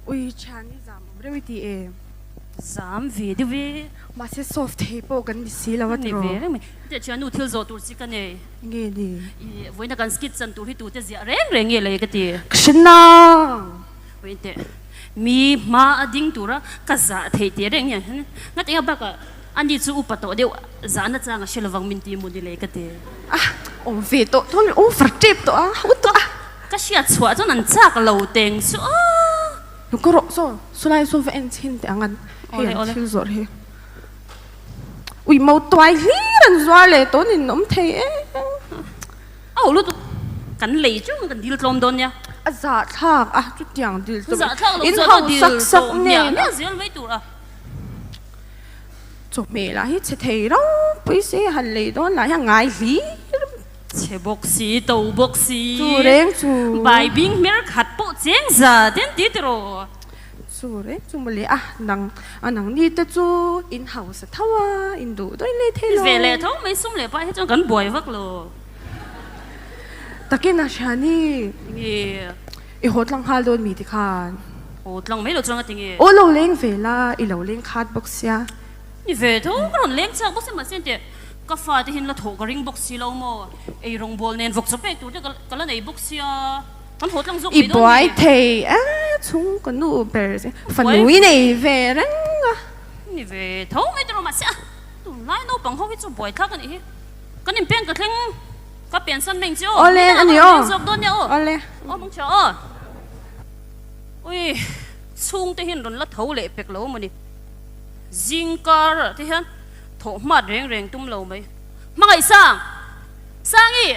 อุ้ยฉันนี่จำไม่ได้วิธีเองสามวีดิวีมาเซซอฟต์เทปกันดิสิแล้วว่าตัวนี่เวรไหมแต่ฉันนู่ทิลโซตัวสิกันเนี่ยเงี้ยดีวันนั้นกันสกิดสันตัวที่ตัวจะเสียเร่งเลยก็ตีชนะวันเดมีมาดิ้งตัวละก็จะเทียเร่งเนี่ยงั้นยังบักอันนี้จู่อุปโตเดียวจานนั้นจะงั้นเชลวังมินตีมุดีเลยก็ตีอ่ะโอ้เวโตทุนโอ้ฟรักเจ็บตัวอ่ะอุตอ่ะก็เสียชัวร์จนนั้นจากเราเต็งชัวลูกก็รอสุดท้ายสุดเอ็นชินแต่อันเฮียชิลซอร์เฮอุ้ยมาตัวฮีรันซัวเลยตัวนี้น้ำเทเอาลูกกันเลยจู่กันดีลลมโดนเนี่ยอาจารย์ทักอ่ะจุดอย่างดีลจะทักเราจะดีลสักเนี่ยเนี่ยเสียไม่ตัวอ่ะจบเมล่ะฮิตเทเราไปเสียหันเลยโดนอะไรยังไงลีเชบกสีตัวบกสีจูเร่งจูใบบิงเมร์ขัดโปเจงซาเดนติดโรจูเร่งจูมาเลยอ่ะนังนี่แต่จูอินเฮาส์ท้าวอินดูด้วยเลยเทโลเวลาท้องไม่สุ่มเลยไปให้จงกันบ่อยวักโลตะกี้น่ะฉันนี่อีโหดลังฮาโดนมีที่คานโหดลังไม่รู้จังติงโอ้เราเล่งเวลาอีเราเล่งคาดบ็อกซ์ยานี่เวท้องก็เราเล่งจากบ็อกซ์มาเส้นเดียก็ฟาที่เห็นละถูกริงบ็อกซ์เราโม่ไอรงบอลเน้นวกสเปกตัวเดียวก็แล้วในบ็อกซ์ยามันโหดลังซุกอีบอยเทอ่ะชุ่มกันนูเบอร์สิฝันนุ่ยในเวรังอ่ะนี่เวท้องไม่ตรงมาเสียตัวไล่โน่ปังเขาไปจูบ่อยทักกันอีกก็นี่เปลี่ยนกระทั่งก็เปลี่ยนสันเมงจ้าโอเล่อันนี้อ๋อโดนเนี่ยโอเล่อ๋อมึงเชื่ออุ้ยชุ่มที่เห็นโดนละเท่าเละเป็กแล้วมันนี่จิงการ์ที่เห็นถกมาเร่งตุ้มเราไหมมาไงสร้างอี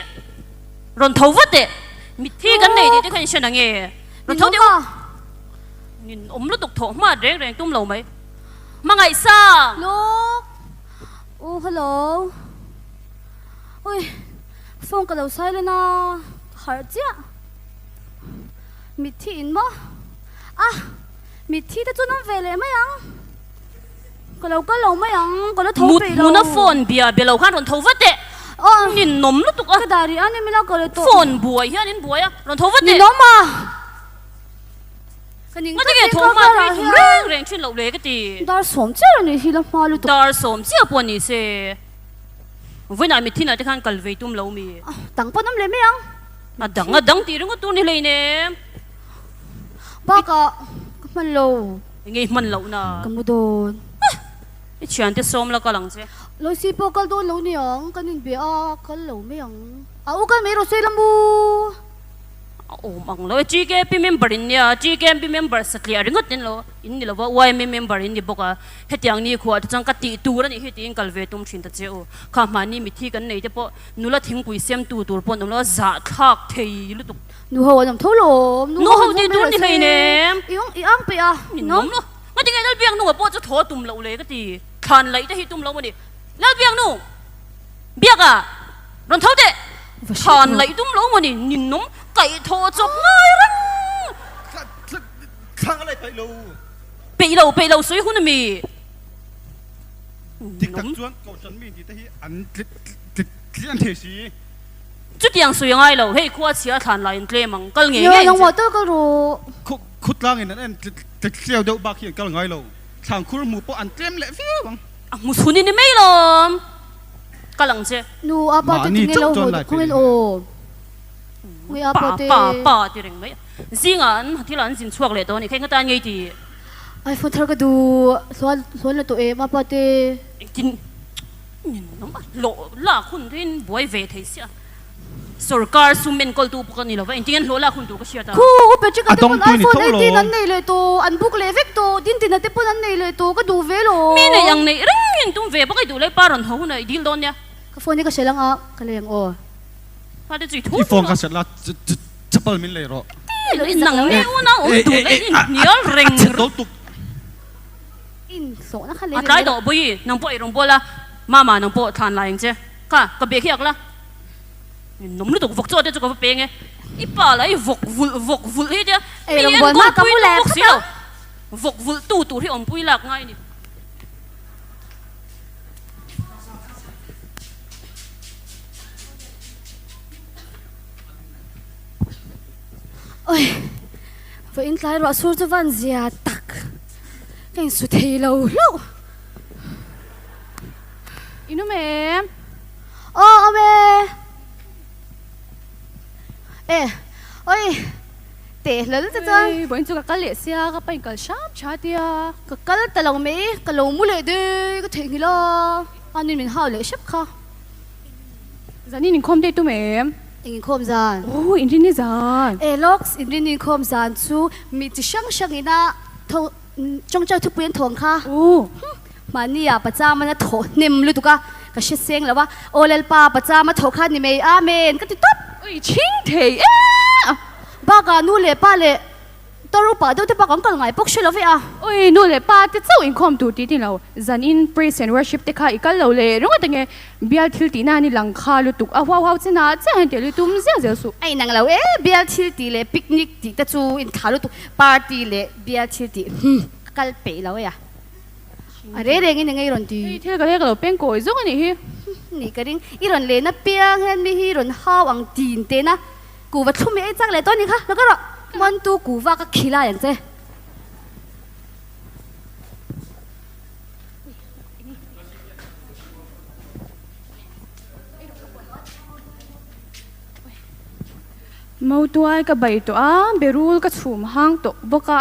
รอนเท่าวัดเดมิที่กันไหนที่เขาจะนั่งเงี้ยรอนเท่าเดียวนี่อมลูกตกถกมาเร่งตุ้มเราไหมมาไงสร้างลูกโอ้ฮัลโหลโอ้ยฟงกับเราใช้เลยนะหายเจ้ามิที่อินบ่อ่ะมิที่แต่จุดนั้นเวเลยไหมยังก็เราไม่ยังก็เราโทรไปเรามุนฟอนเบียเราข้างรอนเท่าวัดเดนี่นมลูกตกก็ได้อันนี้ไม่เล่าก็เลยตัวฟอนบัวเฮียนี่บัวอะรอนเท่าวัดเดนี่น้องมาก็จะแกโทรมาเร่งขึ้นเราเลยก็ตีดาร์สมเจ้านี่ฮิลมาลุตัวดาร์สมเจ้าปวนี่เซ่วันนั้นมิที่ไหนที่ข้างกัลเวตุมเรามีตังปนน้ำเลยไหมยังดังตีเรื่องก็ตัวนี้เลยเนี่ยบ้าก็มันโลยังไงมันเรานะก็มุดโดนไอ้เชียนที่ซ้อมแล้วก็หลังเสียเราสิพอกันโดนเราเนี่ยกันนินเบียกันเราไม่ยังเอากันไม่รู้สิลำบูโอ้มังเลยจีเกปีเมมเบอร์เนี่ยจีเกปีเมมเบอร์สักเลียร์งดนี่เราอินนี่เราว่าวายเมมเบอร์นี่บอกว่าเหตุอย่างนี้ขวดจังกัดตีตัวนี่เหตุยังกัลเวตุมชินตะเจ้าข้ามานี่มิที่กันไหนจะพอนุละทิ้งกุยเสียมตัวปนนุละจัดทักเทียลุตุกนูหัวน้ำทุ่ลมนูหัวที่ตัวนี่เลยเนี่ยอีอังไปอ่ะน้องเนาะงั้นยังไงเราเบียงนูว่าพอจะถอตุ่มเราเลยก็ตีทันเลยจะให้ตุ่มเราวันนี้แล้วเบียงนูเบียกอ่ะรอนเท่าเด็ทันเลยตุ่มเราวันนี้นินน้องไก่โทจบง่ายรังข้างอะไรไปเราสวยหุ่นมีติ๊กตักจวนเกาจันมีที่ที่อันที่อันเทสีจุดยังสวยง่ายเราให้ขวดเสียฐานลายเกลมังก็เงี้ยยังว่าตัวก็รู้ขุดล่างเงินนั่นจะเสียวเดาบาเขียนก็ง่ายเราทางคุณหมูปอันเกลมเละฟิวบังมุสุนี่ไม่หรอก็หลังเจ้นูอาปาติงเราหุ่นคงเป็นโอไม่อาปาติป่าที่เรื่องไหมสิ่งอันที่หลานสินช่วงเลยตัวนี้แค่ก็ตายไงดีไอโฟนทาร์ก็ดูส่วนเลยตัวเองมาปาติกินน้องหล่อล่าคุณที่บวยเวทีเสียสุรการสุเมนกอลตูปกันนี่หรอวะจริงๆหล่อล่าคุณตัวก็เชียร์ตาคู่เป็นจิกันที่มันไอโฟน18นั่นนี่เลยตัวอันบุกเลเวกตัวดินตินันที่ปุ่นนั่นนี่เลยตัวก็ดูเวโลมีเนี่ยยังเนี่ยเรื่องยังตุ้มเวปก็ดูเลยปารอนเขาเนี่ยดีลโดนเนี่ยก็โฟนนี่ก็เสียงอ่ะก็เลยยังโอ้พาได้จุดทุ่ที่ฟองกันเสร็จแล้วจะเปิดมินเลยหรอหนังเนี่ยว่าโอ้ดูเลยเนี่ยเร่งอินโซนะคะเลยอะไรดอกบุยน้องป่วยน้องป่วยละมาน้องป่วยทานอะไรอย่างเจ้ค่ะก็เบียร์เขียกละน้องนี่ถูกฟกโจ้เดี๋ยวจะก็เป็นไงอีป่าอะไรฟกวุลเฮ้ยเดี๋ยวมีเงินก้อนปุยแหลกเสียวฟกวุลตู้ที่อมปุยหลักง่ายนี่โอ้ย với in lại rõ số cho văn già tắc cái số thầy lâu lâu Inu mẹ ô mẹ ê ôi tệ lớn thế chứ Bọn chú cả lệ xe Các bạn cả sáp chá tìa cái ta lòng mẹ cái lòng mua lệ đi cái thầy gì lo anh nên mình hao lệ sắp kha Dạ nhìn không đây tụi mẹ in khom gian Ồ, in đi dàn ê lox in khom gian chú mi chỉ sang ina thâu trong chơi thuốc biến thòng kha Ồ mà nia bắt cha mà thổ niệm lưu tuka cái shit sen là wa olel pa bắt cha mà thổ kha ni me amen cái tốt Ôi, chính thế ba ga nu le pa le tao pa đâu thì ba con còn ngài bốc xí lo vậy à Ôi, nô lệ ba Thế cháu in không tụ tí tí lâu Dàn in praise and worship Thế khá ikal lâu lệ Rung at nghe Bial thil tí na ni lang kha lu tuk wow wow chứ na Chá hèn tìa lu tùm dèo dèo su ai năng lâu bial thil ti le picnic ti ta chu in thalo tu party le bial thil ti kal pe lo ya are re ngi ngai ron ti Thế cái lâu bên cối dốc anh hi ni ka ring iron le na piang hen mi hi ron haw ang tin te na ku va thum e chang le to ni kha lo ka ro mon tu ku va ka khila yang che Mau tuai ka bay to berul ka chum hang to boka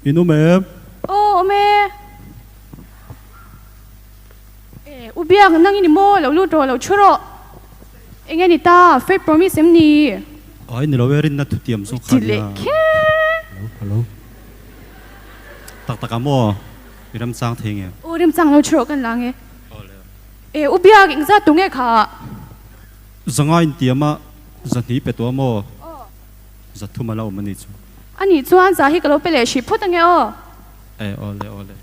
Inu mẹ Ô mẹ Ubiak nang ini mo lau lu to lau churo Inga ni ta faith promise em ni Ai nilo verin na tutiam so Chile khanya ke Hello Tak amo Iram sang thenge Ô rim chang lau churo kan lang Ubiak ing za tunge kha Zanga in tiama Zani peto amo Zatu mala omani chu Ani chuan za hi ka lo pele shi phut ange o Ole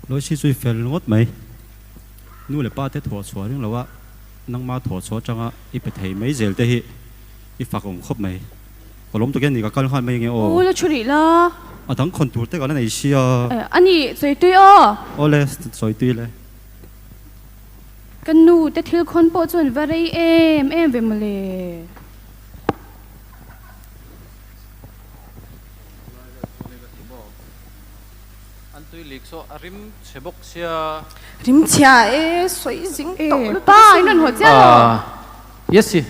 Lối chi suy phèn ngót mấy nu le pa te thua chua ring lawa nang ma thua chua changa I pe thei mấy zel te hi I phak ong khop mấy kolom to gen ni ka kal khan mai nge Ô o la churi la atang khon tur te ka na nei sia Ani zoi tui o ole soi tui le Kan nu te thil khon po chuan varei em ve male An tui lik so arim chebok sia Rim chia soi jing to pa inon ho cha yes si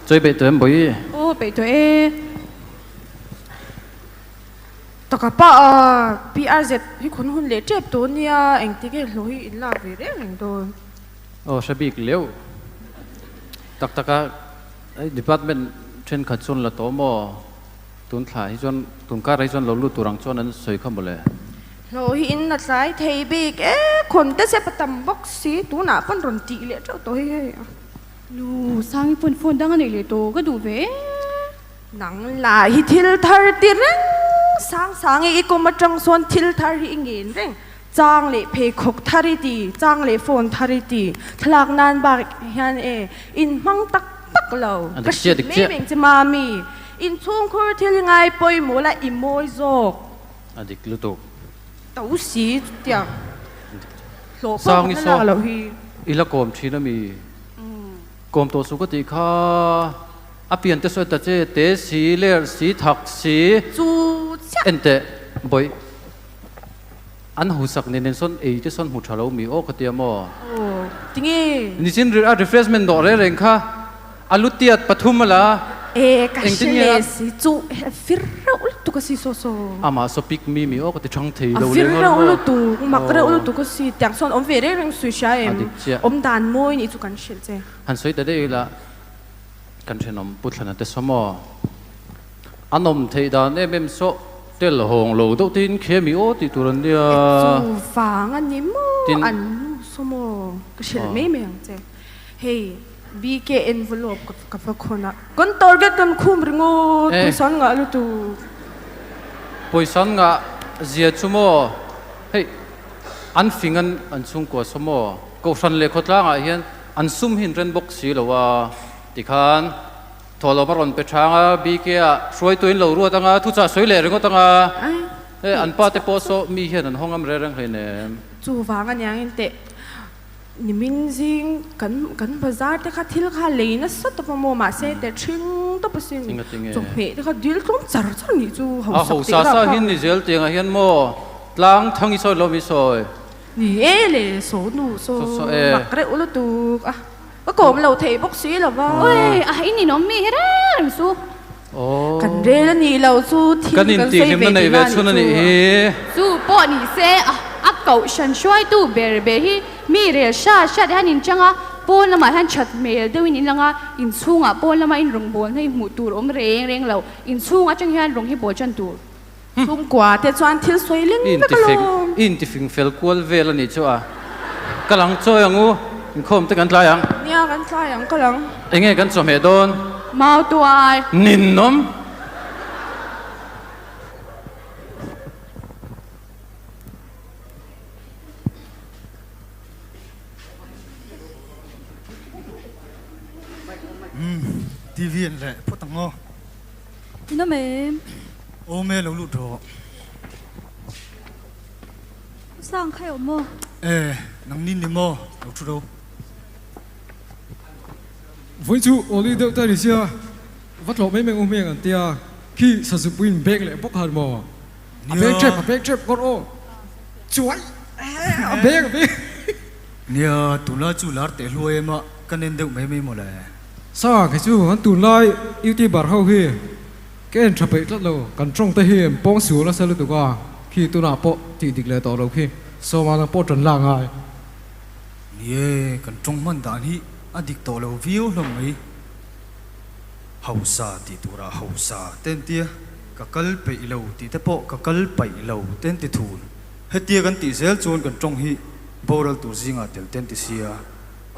chơi bể tụi em bối Ô be to Taka pa PRZ hi khon hun le trep to nia eng ti ge lo hi illa ve re reng do oh sabik leo tak taka department train khat chon la to mo tun thla hi chon tun ka rai chon lo lu turang chon an soi kham bole lo hi in na sai thei big khon te se patam box si tu na pan ron ti le to to hi lu sang pun phone dang ani le to ka du ve nang la hi thil thar ti reng sang i ko ma tang son thil thar hi ngin reng chang le phe khok thari ti chang le phone thari ti thlak nan ba hian in mang tak tak lo Dik chia meng che mami in chung khur thil ngai poi mo la I moi zok adik lu to tau si tiang lo Sang i ko so. la lo hi ila kom thina mi kom to su ko ti kha apian te so ta che te si ler si thak si chu cha ente boy an hu sak nen son e te son hu thalo mi o khatia mo tingi ni sin refreshment do re reng kha alutiat pathumala ka Engtin ya. shile si chu firra ul tu ka si so so ama so pick mi o ko te chang thei a lo le firra ul ngol tu makra ul tu ka si tiang son om ve re reng su sha Adik chia. dan moi ni chu kan shil che han soi ta de la kan thenom putlana te somo anom thei dan em so tel hong lo do tin khe mi o ti turan dia chu fang an ni mo tin- an so mo ka shil me me ang che hey BK envelope ka fa khona kon target kan khum ringo tu son nga lu tu poison nga zia chumo hey an fingan an chung ko somo ko san le khotla nga hian an sum hin ren box si lowa tikhan tholo maron pe thanga BK a soi tuin lo ru tanga thu cha soi le ringo tanga an pa te po so mi hian an hongam re rang hle ne chu wang an yang inte ni min jing kan bazar te kha thil kha leina sa to mo ma se te thing to pasin chu me te kha dil tlom char ni chu a ho sa sa hin ni zel te nga hian mo tlang thangi soi lo mi soi ni ele so nu so makre ulu tu có cộm lầu thầy bốc sĩ là vâng ôi ai nè nó mi hết á làm su cần rê là nì lầu su thì cần xây về này về xuân này su bỏ nì xe à cậu sân xoay tu bể bể hi mi rê sa sa để hắn chăng á bỏ là mà hắn chặt mè đâu in lăng á in sung á bỏ là mà in rong bồn hay mù tu ôm reng reng lầu in sung á chăng hắn rong hi bỏ chân tu sung quá thế choan thiên xoay lên tất cả luôn in thì phình phèl cuốn về là nì cho à cái lăng chơi à ngu không tới gần lại à nha gần lại à cái lăng anh nghe gần chồng hệ đôn mau tu ai nín nôm TV lại phút tăng ngô nó mềm ô mê lâu lụt rồi sang khai ở mơ ê nắng nín đi mô lâu chút đâu với chú oli đeo tay đi xia vắt lọ mấy mình ôm miệng ăn tia khi sản xuất pin bẹt lại bốc hạt mò bẹt chép con ô chuối bẹt nia tụi nó chú lát để lui mà cái nên đeo mấy một lại sao cái chú hắn tụi lại yêu ti bảo hậu hi cái anh chụp bẹt lát lâu cần trong tay hiểm bong sủa là sao tụi qua khi tụi nào bộ thì địch lại tỏ đầu khi sau mà nó bộ trần làng ai nia cần trong mình đàn hi adik to lo view lo mai hausa ti tura hausa ten tia ka kal pe lo ti te po ka kal pai lo ten ti thun he tia kan ti zel chun kan trong hi boral tu zinga tel ten ti sia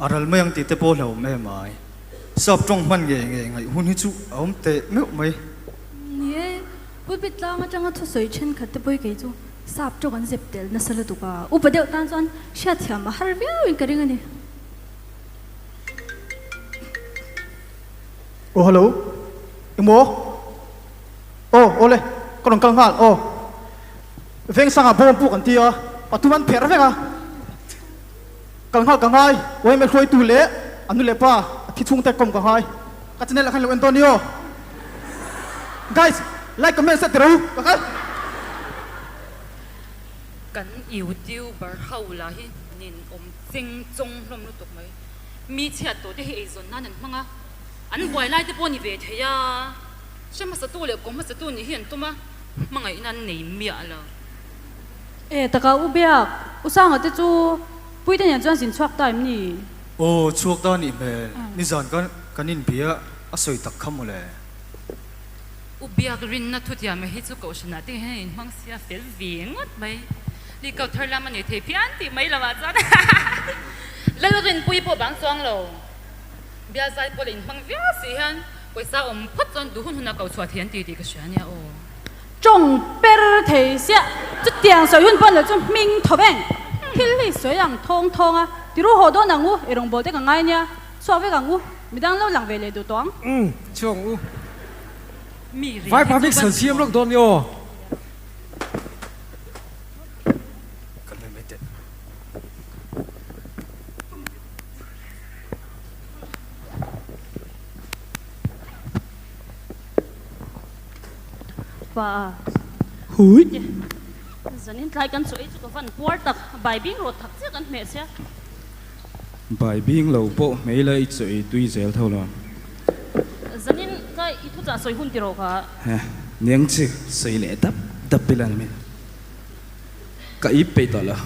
aral mayang ti te po lo me mai sap trong man nge ngai hun hi chu om te me mai nè bút bít lang ở trong cái sợi chân khát tới bôi cái chú sáp cho con dẹp tel nó sờ tụ cả upa đeo tan son sát thiam mà har view cái gì này Oh hello, imo. Oh ole, kon kang hal. Oh, veng sang bom pu kan tia. Patuman pher venga. Kang hai. Oi me khoi tu le. Anu le pa. Thi chung te kom kang hai. Ka chane la khan lo Antonio. Guys, like comment set ro. Ka kan yêu tiêu bar hậu là hi nin tinh trong lom lu tok mai mi chat to te he zon nan manga an boy lai te poni ve theya shema sa tu le ko ma sa tu ni hian tuma mangai nan nei mi ala ê ta cả ubia usang ở đây chú bui tên nhà chuyên xin chuộc tay mi ô chuộc ta ni me ni zan kan in bia a soi tak kham ole ubia green na thutia me hi chu ko shna te he in mang sia fel vingot mai li ko tharla man ni the pian ti mai la wa chan lalrin pui po bang chuang lo bia sai po in mang via si han paisa phot chon du hun huna ko chua thian ti ka shania o trồng per thế xia chút tiền sợi hun bận là chút minh thọ bèn hil li sợi yang thong thong à đi rồi hồ đó nàng ngu erong bol te ka ngai nha so với ka ngu mi đang lâu lặng về lấy đồ toang chồng u mi ri vai public sản xiêm lốc đồn yo kan me te và húi giờ nên lại căn sợi cho phần quart tak bài biến rồi thật chứ căn mẹ xe bài biếng lâu bộ mấy lời chơi tuy dễ thôi là giờ nên cái ít thu trả sợi hun tiro cả niang chi sợi lệ đắp bilan mình cái ít bây giờ là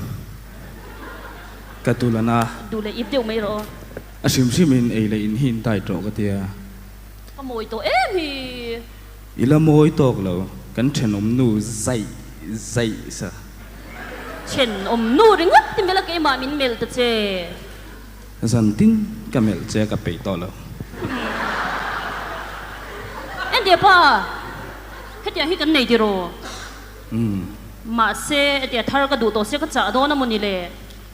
cái tu là na đủ lại ít tiêu mấy rồi sim mình ấy là in hin tai trọ cái tia có mồi tổ em thì ila môi tóc lâu cái chân ông nu dậy sa chen nu ring ngắt thì mới là cái mà mình mel tự chế dần tin ก็เมลเจกับไปต่อแล้ว เอ็นเดียป้าเฮ็ดอย่างให้กันไหนดิโรมาเซ่เดียทาร์ก็ดูตัวเสียก็จ่าโดนน้ำมันนี่เลย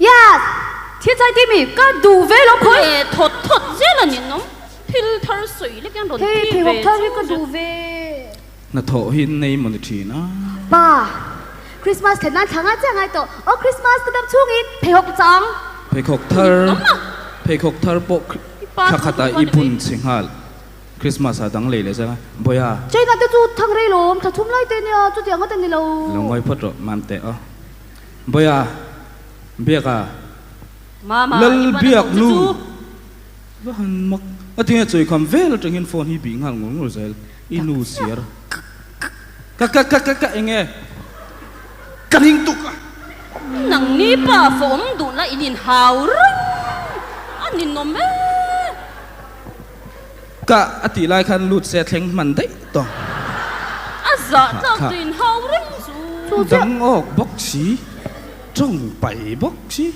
yes ที่ใจที่มีก็ดูเวลคุย ถดเจ้าละนี่น้องพิลทาร์สวยเล็กยังโดน เฮ้ย พี่ พี่ เว บอกท่านก็ดูเว น่าโถหินในมันทีนะ ป้าคริสต์มาสเห็นนั่นทางอาจารย์ไงตัวโอ้คริสต์มาสก็ต้องช่วงอินเพล6จัง เพคกเทอร์ปกขักขัดอีปุ่นสิงหาคริสต์มาสดังเลยเลยใช่ไหมบ่ยา ใจนั่นจะจูทางไรลมถ้าทุ่มไรเตเนี่ยจุดยังก็เตนี่เรา ลงไว้พอดมันเตะอ๋อบ่ยาเบียกอะ มา ลลเบียกลูว่าหันมักอะที่จะคำเวลจะเห็นโฟนฮีบิงหันงงรู้สึกอินูเสียร์กะเองไงกันหิงตุกอะ หนังนี้ป้าฝนดูละอินินหาวรึอันนี้นมแม่ กะอติลายคันหลุดเสียแทงมันได้ต่อ อาซาจากดินหาวรึสู ดังออกบอกสีจ้องไปบอกสี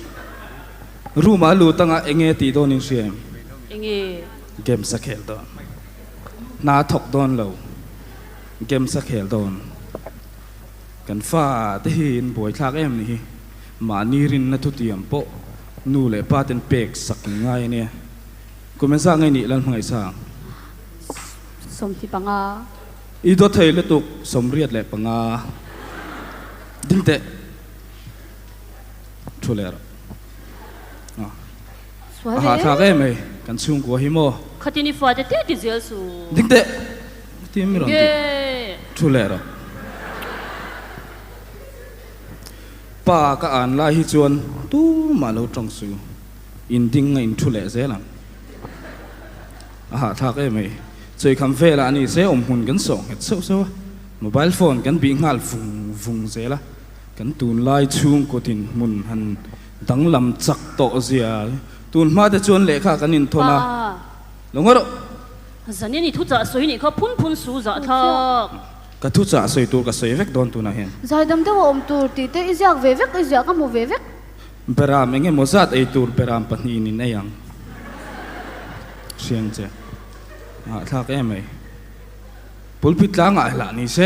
รู้มาลูตั้งเองไงตีโดนนิเสียม เอง เกมสักเขลโดนนาถกโดนเราเกมสักเขลโดนกันฟ้าที่เห็นบวยคลากเอ็มนี่มานีรินนัทุติยมโปนูเลยป้าเต็นเป็กสักง่ายเนี่ยกูไม่สร้างไงนี่ลันไงสร้าง สมที่ปังอา อีตัวไทยเลตุกสมเรียดแหละปังอาดิ้งเตะชัวร์เลยอ่ะ สวย อา เล หารทากเอ็มเลยกันชุ่มกัวหิโม ขัดนี่ฟ้าจะเตะดิเซลสู ดิ้งเตะที่ไม่รอด เย่ ชัวร์เลยป้าก็อ่านไล่ฮิจวนตู้มาเราจงสูอินดิ้งไงอินชัวร์เลยเสียหลังอาหารทากเอ็มเลยช่วยคำเฟลอันนี้เสียอมหุ่นกันส่งเห็ดเสียวโมบายโฟนกันบีงาลฟุงเสียละกันตูนไล่ชุ่มกดินมุนหันดังลำจักโตเสียตูนมาแต่จวนเละค่ะกันนินโทนาลงก็ สันนี่ทุกจ่าสวยนี่เขาพุ่นสูจ่าทัก ก็ทุกจ่าสวยตัวก็สวยเวกโดนตัวน่ะเห็น ใจดำเดี๋ยวอมตูตีเตอิจยากเวกอิจยากก็มูเวก เปรามเองโมซัดไอตูนเปรามปนีนินไอยังเสียงเจ้าถ้าแกไม่พลพิจารณาหลังนี่เส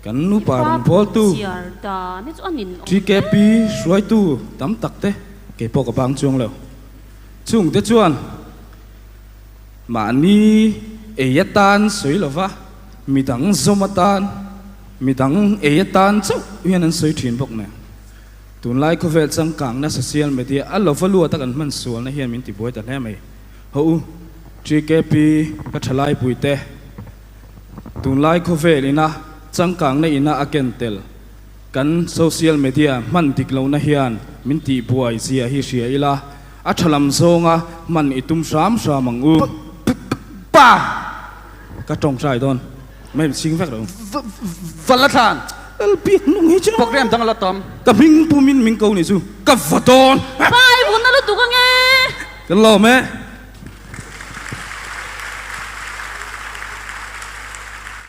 กันนูปารุพอลตู เสียดานี่จะอันนี้ ที่แกปีสวยตูตั้มตักเตะแกพอกกับบางช่วงแล้วช่วงเตจวนมานี่เอเยตันสวยหรอวะมีดังสมตันมีดังเอเยตันเจ้าเวียนนั้นสวยถิ่นพวกเนี่ยตุนไล่เขาเวลสังกังนะโซเชียลมีเดียอัลลอฮ์ฟัลลัวตะกันมันสวนนะเฮียนมินติบวยแต่แน่ไหมฮู้ที่แกปีก็ทลายปุยเตตุนไล่เขาเวลินะสังกังในอินะอาเกนเตลกันโซเชียลมีเดียมันติกเลานะเฮียนมินติบวยเสียฮิเสียอีละอัชลัมโซงะมันอิตุมสามสามังอูป้าก็จงใจโดนไม่ชิงแฟกหรอกฟัลละทานปีกนุ่งหิจิโปรแกรมตั้งละตอมกับมิงปูมินมิงเกานี่ซูกับฟัดโดน ไปบุญนั่นละตุกันไง กันเล่าไหม